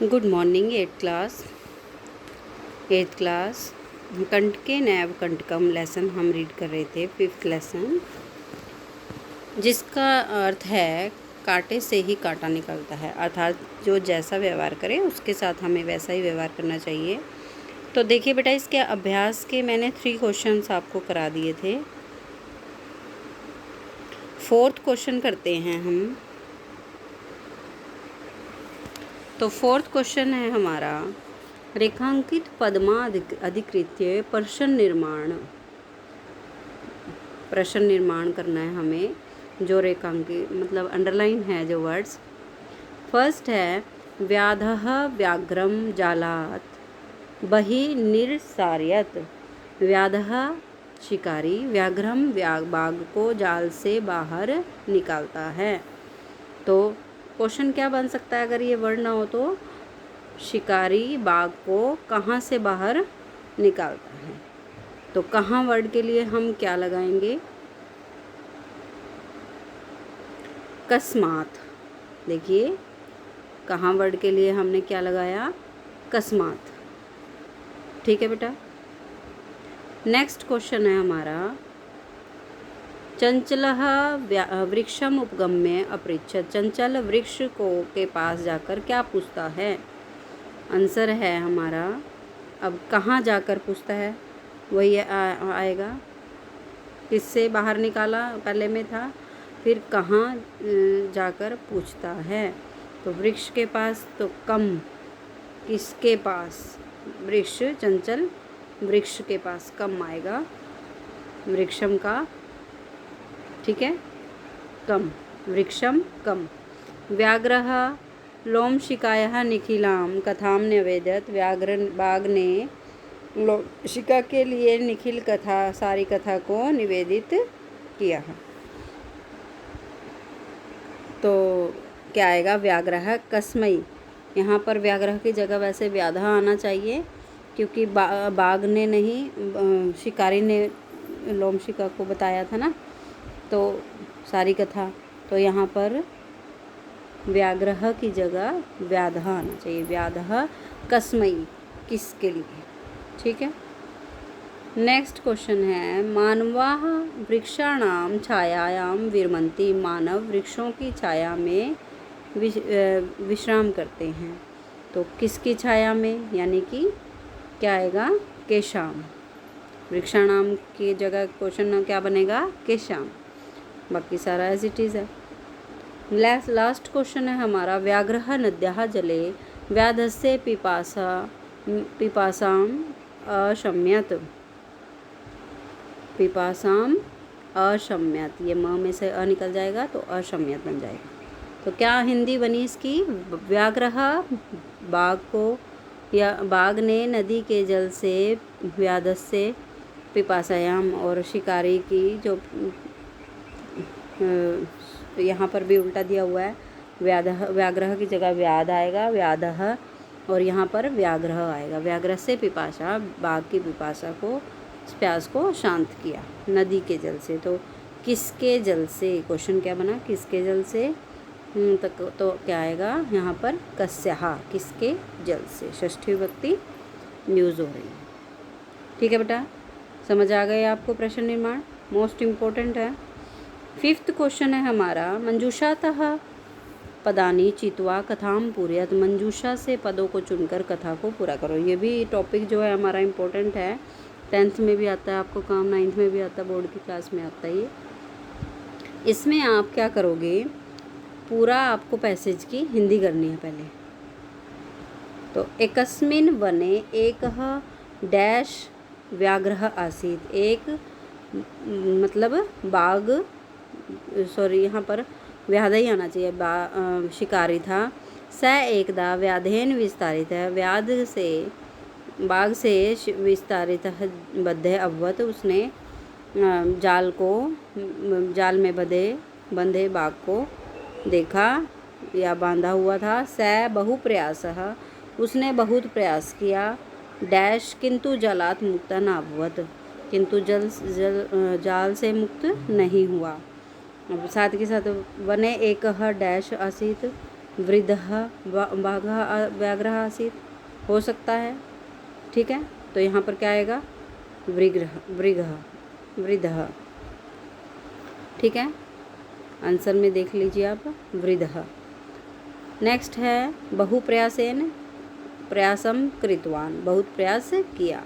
Good morning eighth class कंटके नैव कंटकम lesson हम read कर रहे थे। 5th लेसन, जिसका अर्थ है कांटे से ही कांटा निकलता है, अर्थात जो जैसा व्यवहार करे उसके साथ हमें वैसा ही व्यवहार करना चाहिए। तो देखिए बेटा, इसके अभ्यास के मैंने 3 क्वेश्चंस आपको करा दिए थे। 4th क्वेश्चन करते हैं हम। तो 4th क्वेश्चन है हमारा, रेखांकित पद्मा अधिकृत्य प्रश्न निर्माण करना है हमें। जो रेखांकित मतलब अंडरलाइन है जो वर्ड्स। फर्स्ट है, व्याधः व्याघ्रम जालात् बहिः निरसारयत्। व्याधः शिकारी, व्याघ्रम बाघ को जाल से बाहर निकालता है। तो क्वेश्चन क्या बन सकता है अगर ये वर्ड ना हो तो, शिकारी बाघ को कहाँ से बाहर निकालता है। तो कहाँ वर्ड के लिए हम क्या लगाएंगे? कस्मात। देखिए, कहाँ वर्ड के लिए हमने क्या लगाया? कस्मात। ठीक है बेटा। नेक्स्ट क्वेश्चन है हमारा, चंचलः वृक्षम उपगम्य अपृच्छत्। चंचल वृक्ष के पास जाकर क्या पूछता है? आंसर है हमारा, अब कहाँ जाकर पूछता है वही आएगा। किससे बाहर निकाला पहले में था, फिर कहाँ जाकर पूछता है। तो वृक्ष के पास, तो कम किसके पास? वृक्ष, चंचल वृक्ष के पास कम आएगा, वृक्षम का। ठीक है, कम, वृक्षम कम। व्याघ्रः लोमशिकायाः निखिलां कथां न्यवेदयत्। बाघ ने लोमशिका के लिए निखिल कथा, सारी कथा को निवेदित किया। तो क्या आएगा? व्याघ्रः कस्मै। यहाँ पर व्याघ्रः की जगह वैसे व्याधः आना चाहिए, क्योंकि बाघ ने नहीं, शिकारी ने लोमशिका को बताया था ना, तो सारी कथा। तो यहाँ पर व्याघ्रः की जगह व्याधः आना चाहिए। व्याधः कस्मै, किसके लिए। ठीक है। नेक्स्ट क्वेश्चन है, मानवाः वृक्षाणां छायायां विरमन्ति। मानव वृक्षों की छाया में विश्राम करते हैं। तो किसकी छाया में, यानी कि क्या आएगा? केशाम। वृक्षाणाम की जगह क्वेश्चन क्या बनेगा? केशाम। बाकी सारा एज इट इज़ है। लास्ट क्वेश्चन है हमारा, व्याघ्रः नद्याः जले व्याधस्य पिपासाम् अशम्यत्। पिपासाम अशम्यत्, ये म में से अ निकल जाएगा तो अशम्यत् बन जाएगा। तो क्या हिंदी बनी इसकी? व्याघ्रः बाघ को, या बाघ ने नदी के जल से व्याधस्य पिपासायाम, और शिकारी की जो यहाँ पर भी उल्टा दिया हुआ है, व्याघ्रः की जगह व्याध आएगा, व्याधः, और यहाँ पर व्याघ्रः आएगा। व्याघ्र से पिपासा, बाघ की पिपासा को, प्यास को शांत किया नदी के जल से। तो किसके जल से, क्वेश्चन क्या बना? किसके जल से। तो क्या आएगा यहाँ पर? कस्याः, किसके जल से। षष्ठी विभक्ति यूज़ हो रही है। ठीक है बेटा, समझ आ गए आपको प्रश्न निर्माण? मोस्ट इम्पोर्टेंट है। 5th क्वेश्चन है हमारा, मंजूषातः पदानि चित्वा कथां पूरयत्। मंजूषा से पदों को चुनकर कथा को पूरा करो। ये भी टॉपिक जो है हमारा इम्पोर्टेंट है। 10th में भी आता है आपको काम, 9th में भी आता है, बोर्ड की क्लास में आता है ये। इसमें आप क्या करोगे, पूरा आपको पैसेज की हिंदी करनी है पहले। तो एकस्मिन् वने एकः डैश व्याघ्रः आसीत्। एक मतलब बाघ, सॉरी यहाँ पर व्याध ही आना चाहिए, शिकारी था। स एकदा व्याधेन विस्तारित है, बाघ से विस्तारित बद्धे अभवत। उसने जाल में बंधे बाघ को देखा या बांधा हुआ था। स बहु प्रयासः, उसने बहुत प्रयास किया। डैश किंतु जलात् मुक्त न अभवत, किंतु जाल से मुक्त नहीं हुआ। साथ के साथ वने एकः डैश आसीत्, वृद्धः बाघः व्याघ्रः आसीत्, हो सकता है। ठीक है, तो यहाँ पर क्या आएगा? वृगः वृद्धः। ठीक है, आंसर में देख लीजिए आप, वृद्धः। नेक्स्ट है बहुप्रयासेन प्रयासम कृतवान, बहुत प्रयास किया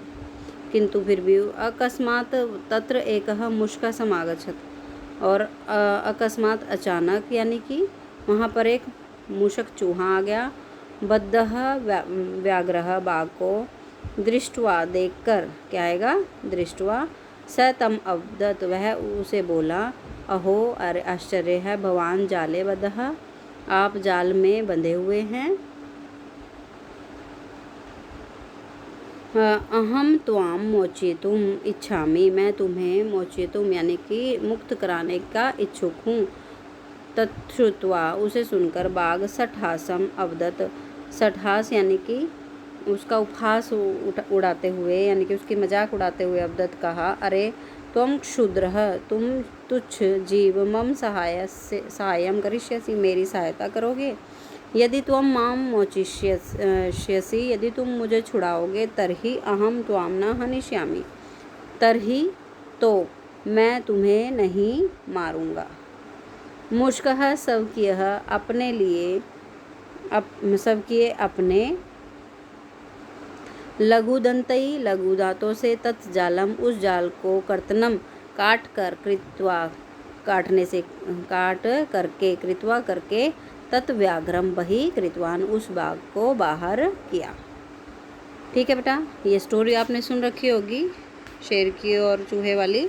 किंतु फिर भी अकस्मात तत्र एकः मुष्कः समागच्छत्, और अकस्मात अचानक यानी कि वहाँ पर एक मूषक चूहा आ गया। बद्धः व्याघ्रः बाघ को दृष्टवा देखकर, क्या आएगा? दृष्टवा स तम अवदत्, वह उसे बोला, अहो अरे आश्चर्य है, भवान जाले बद्धः, आप जाल में बंधे हुए हैं। अहम त्वाम मोचयितुम इच्छामि, मैं तुम्हें मोचयितुम यानी कि मुक्त कराने का इच्छुक हूँ। तच्छ्रुत्वा, उसे सुनकर बाघ सठहासम अवदत्, सठहास यानी कि उसका उपहास उड़ाते हुए यानी कि उसकी मजाक उड़ाते हुए अवदत् कहा, अरे त्वं क्षुद्रः, तुम तुच्छ जीव, मम सहायं करिष्यसि, मेरी सहायता करोगे। यदि त्वं मां मोचिष्यसि, यदि तुम मुझे छुड़ाओगे, तर्हि अहम त्वां न हनिष्यामि, तर्हि तो मैं तुम्हें नहीं मारूंगा। मुष्कः स्वकीयः, अपने लिए स्वकीय अपने, लघुदंतई लघु दांतों से, तत्जालम उस जाल को, कर्तनम काट कर, कृत्वा काटने से, काट करके, कृत्वा करके, तत्व्याघ्रम बही कृतवान, उस बाघ को बाहर किया। ठीक है बेटा, ये स्टोरी आपने सुन रखी होगी शेर की और चूहे वाली।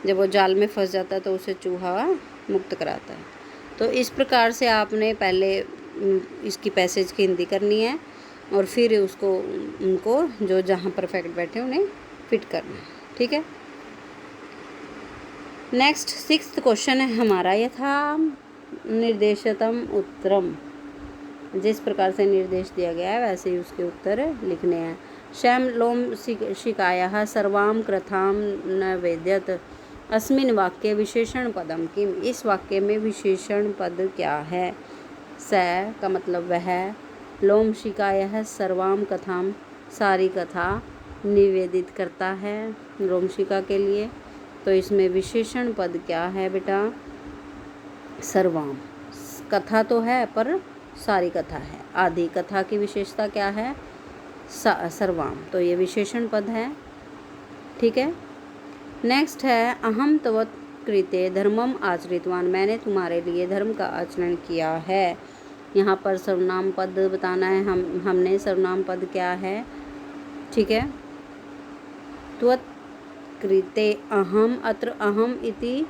जब वो जाल में फंस जाता है तो उसे चूहा मुक्त कराता है। तो इस प्रकार से आपने पहले इसकी पैसेज की हिंदी करनी है और फिर उसको उनको जो जहाँ परफेक्ट बैठे उन्हें फिट करना है। ठीक है, नेक्स्ट 6th क्वेश्चन है हमारा, यथा निर्देशतम उत्तरम, जिस प्रकार से निर्देश दिया गया है वैसे ही उसके उत्तर लिखने हैं। शैम लोम शिकायाः सर्वां कृथां न वेद्यत, अस्मिन् वाक्ये विशेषण पदम किम, इस वाक्य में विशेषण पद क्या है? स का मतलब वह, लोम शिकायाः सर्वां कथां, सारी कथा निवेदित करता है लोमशिका के लिए, तो इसमें विशेषण पद क्या है बेटा? सर्वाम, कथा तो है पर सारी कथा है। आदि कथा की विशेषता क्या है? सर्वाम, तो ये विशेषण पद है। ठीक है, नेक्स्ट है अहम तव कृते धर्मम आचरितवान, मैंने तुम्हारे लिए धर्म का आचरण किया है। यहाँ पर सर्वनाम पद बताना है, हमने सर्वनाम पद क्या है? ठीक है, त्वत् कृते अहम, अत्र अहम इति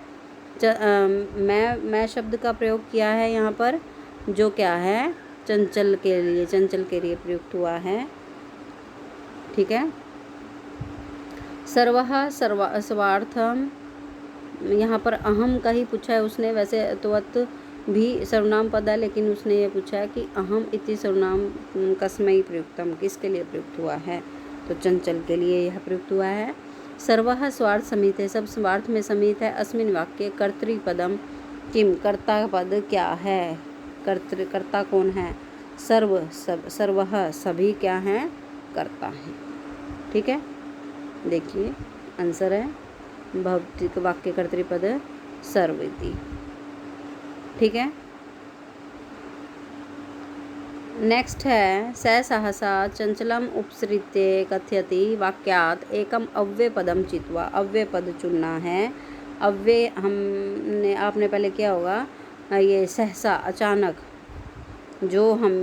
मैं शब्द का प्रयोग किया है यहाँ पर, जो क्या है? चंचल के लिए प्रयुक्त हुआ है। ठीक है, सर्वः सर्वार्थम, यहाँ पर अहम का ही पूछा है उसने, वैसे त्वत् भी सर्वनाम पद है लेकिन उसने ये पूछा है कि अहम इति सर्वनाम कस्मै प्रयुक्तम, किसके लिए प्रयुक्त हुआ है? तो चंचल के लिए यह प्रयुक्त हुआ है। सर्वः स्वार्थ समित है, सब स्वार्थ में समित है। अस्मिन् वाक्ये कर्तृपदम किम, कर्ता पद क्या है? कर्ता कौन है? सर्वः, सभी क्या हैं? कर्ता हैं। ठीक है, देखिए आंसर है भौतिक वाक्य कर्तृपद सर्व इति। ठीक है, नेक्स्ट है स सहसा चंचलम उपसृत्य कथयति, वाक्यात एकम अव्ययपदम चित्वा, अव्यय पद चुनना है। अव्यय हमने आपने पहले क्या होगा, ये सहसा अचानक, जो हम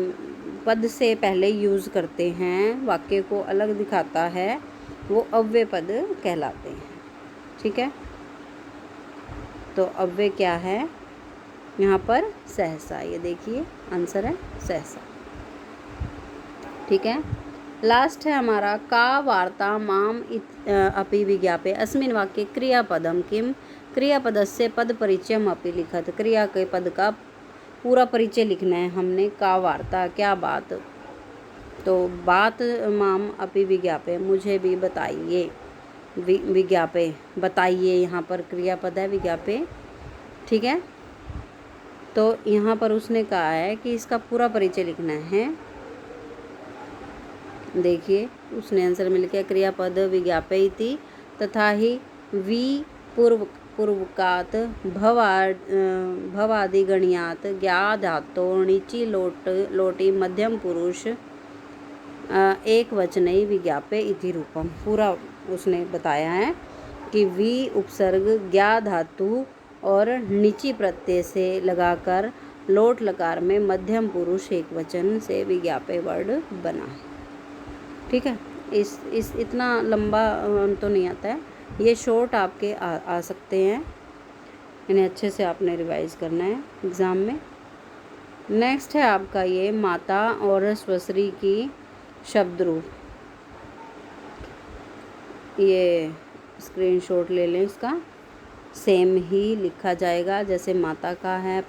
पद से पहले यूज़ करते हैं, वाक्य को अलग दिखाता है, वो अव्यय पद कहलाते हैं। ठीक है, तो अव्यय क्या है यहाँ पर? सहसा, ये देखिए आंसर है सहसा। ठीक है, लास्ट है हमारा का वार्ता माम अपि विज्ञापे, अस्मिन् वाक्ये क्रियापदम किम, क्रियापदस्य पद परिचयम अपि लिखत, क्रिया के पद का पूरा परिचय लिखना है हमने। का वार्ता, क्या बात, तो बात माम अपि विज्ञापे, मुझे भी बताइए, विज्ञापे बताइए, यहाँ पर क्रियापद है विज्ञापे। ठीक है, तो तो यहाँ पर उसने कहा है कि इसका पूरा परिचय लिखना है। देखिए उसने आंसर में लिखा क्रियापद विज्ञापयति तथा ही वि पूर्वकात भवादिगणियात ज्ञा धातो णिचि लोटी मध्यम पुरुष एक वचनई विज्ञापे इति रूपम। पूरा उसने बताया है कि वि उपसर्ग ज्ञा धातु और णिचि प्रत्यय से लगाकर लोट लकार में मध्यम पुरुष एक वचन से विज्ञापे वर्ड बना है। ठीक है, इस इतना लंबा तो नहीं आता है, ये शॉर्ट आपके आ सकते हैं। इन्हें अच्छे से आपने रिवाइज करना है एग्ज़ाम में। नेक्स्ट है आपका ये माता और स्वश्री की शब्द रूप। ये स्क्रीनशॉट ले लें, इसका सेम ही लिखा जाएगा। जैसे माता का है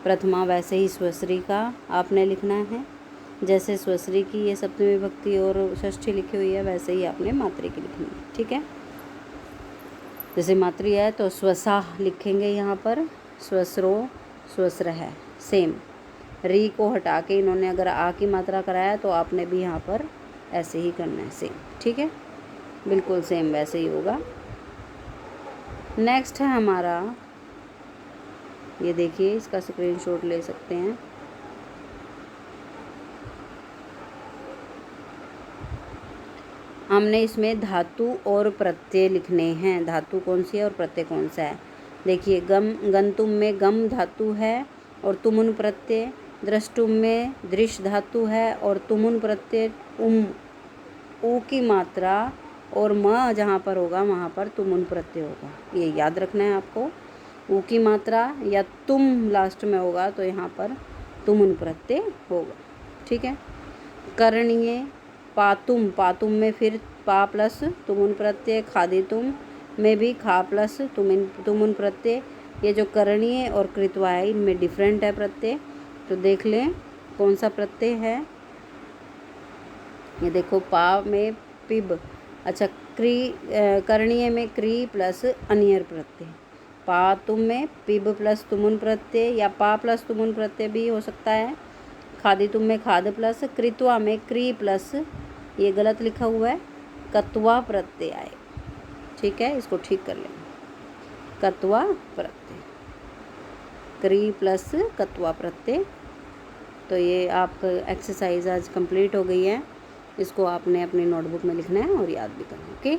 प्रथमा, वैसे ही स्वश्री का आपने लिखना है। जैसे स्वश्री की ये सप्तमी विभक्ति और षष्ठी लिखी हुई है, वैसे ही आपने मातृ की लिखनी है। ठीक है, जैसे मातृ है तो स्वसा लिखेंगे यहाँ पर, स्वस्रो स्वस्र है, सेम। री को हटा के इन्होंने अगर आ की मात्रा कराया तो आपने भी यहाँ पर ऐसे ही करना है, सेम। ठीक है, बिल्कुल सेम वैसे ही होगा। नेक्स्ट है हमारा, ये देखिए इसका स्क्रीनशॉट ले सकते हैं। हमने इसमें धातु और प्रत्यय लिखने हैं। धातु कौन सी है और प्रत्यय कौन सा है। देखिए गंतुम में गम धातु है और तुमुन प्रत्यय। द्रष्टुम में दृश्य धातु है और तुमुन प्रत्यय ऊ की मात्रा और म जहाँ पर होगा वहाँ पर तुमुन प्रत्यय होगा। ये याद रखना है आपको। ऊ की मात्रा या तुम लास्ट में होगा तो यहाँ पर तुमुन प्रत्यय होगा। ठीक है, करणीय पातुम में फिर पा प्लस तुमुन प्रत्यय। खादितुम में भी खा प्लस तुमुन प्रत्यय। ये जो करणीय और कृत्वा है इनमें डिफरेंट है प्रत्यय, तो देख लें कौन सा प्रत्यय है। ये देखो पा में पिब, अच्छा करणीय में क्री प्लस अनियर प्रत्यय। पा तुम में पिब प्लस तुमुन प्रत्यय या पा प्लस तुमुन प्रत्यय भी हो सकता है। खादी तुम में खाद प्लस, कृत्वा में क्री प्लस, ये गलत लिखा हुआ है, कत्वा प्रत्यय आए। ठीक है, इसको ठीक कर लें, कत्वा प्रत्यय, क्री प्लस कत्वा प्रत्यय। तो ये आप एक्सरसाइज आज कंप्लीट हो गई है। इसको आपने अपनी नोटबुक में लिखना है और याद भी करना है। ओके।